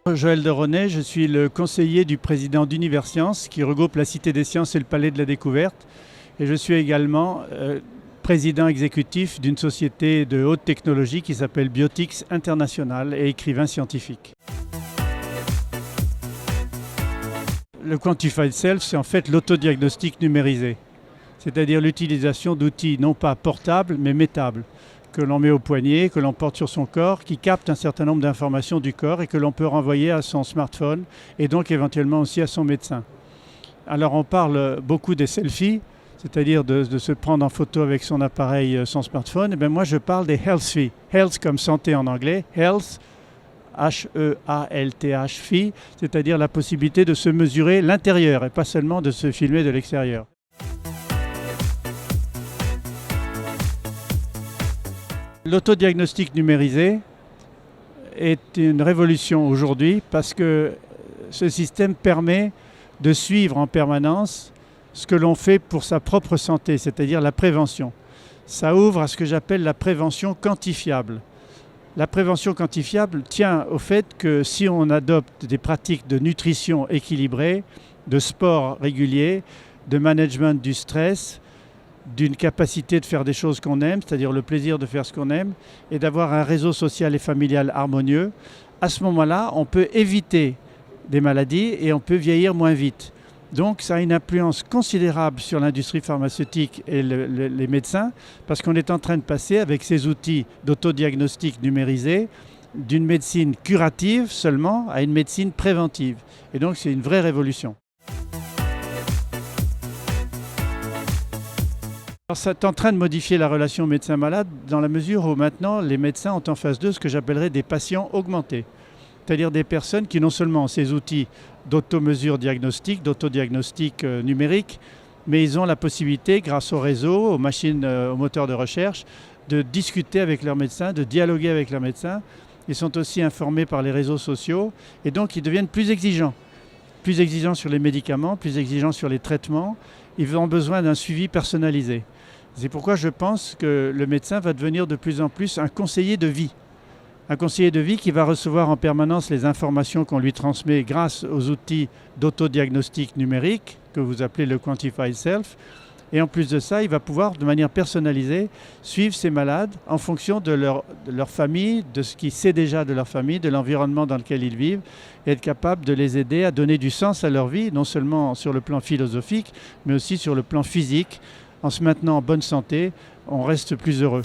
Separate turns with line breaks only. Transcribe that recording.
Joël de Ronet, je suis le conseiller du président d'Universcience qui regroupe la Cité des Sciences et le Palais de la Découverte. Et je suis également président exécutif d'une société de haute technologie qui s'appelle Biotix International et écrivain scientifique. Le Quantified Self, c'est en fait l'autodiagnostic numérisé, c'est-à-dire l'utilisation d'outils non pas portables mais métables, que l'on met au poignet, que l'on porte sur son corps, qui captent un certain nombre d'informations du corps et que l'on peut renvoyer à son smartphone et donc éventuellement aussi à son médecin. Alors on parle beaucoup des selfies, c'est-à-dire de se prendre en photo avec son appareil, son smartphone. Et bien moi je parle des healthy, health comme santé en anglais, health, H-E-A-L-T-H, c'est-à-dire la possibilité de se mesurer l'intérieur et pas seulement de se filmer de l'extérieur. L'autodiagnostic numérisé est une révolution aujourd'hui parce que ce système permet de suivre en permanence ce que l'on fait pour sa propre santé, c'est-à-dire la prévention. Ça ouvre à ce que j'appelle la prévention quantifiable. La prévention quantifiable tient au fait que si on adopte des pratiques de nutrition équilibrée, de sport régulier, de management du stress, d'une capacité de faire des choses qu'on aime, c'est-à-dire le plaisir de faire ce qu'on aime, et d'avoir un réseau social et familial harmonieux, à ce moment-là, on peut éviter des maladies et on peut vieillir moins vite. Donc ça a une influence considérable sur l'industrie pharmaceutique et les médecins, parce qu'on est en train de passer avec ces outils d'autodiagnostic numérisé d'une médecine curative seulement à une médecine préventive. Et donc c'est une vraie révolution. Alors, ça est en train de modifier la relation médecin-malade dans la mesure où maintenant les médecins ont en face d'eux ce que j'appellerais des patients augmentés. C'est-à-dire des personnes qui non seulement ont ces outils d'automesure diagnostique, d'autodiagnostic numérique, mais ils ont la possibilité, grâce au réseau, aux machines, aux moteurs de recherche, de discuter avec leur médecin, de dialoguer avec leur médecin. Ils sont aussi informés par les réseaux sociaux et donc ils deviennent plus exigeants sur les médicaments, plus exigeants sur les traitements. Ils ont besoin d'un suivi personnalisé. C'est pourquoi je pense que le médecin va devenir de plus en plus un conseiller de vie. Un conseiller de vie qui va recevoir en permanence les informations qu'on lui transmet grâce aux outils d'autodiagnostic numérique que vous appelez le Quantified Self. Et en plus de ça, il va pouvoir de manière personnalisée suivre ses malades en fonction de leur famille, de ce qu'il sait déjà de leur famille, de l'environnement dans lequel ils vivent, et être capable de les aider à donner du sens à leur vie, non seulement sur le plan philosophique, mais aussi sur le plan physique. En se maintenant en bonne santé, on reste plus heureux.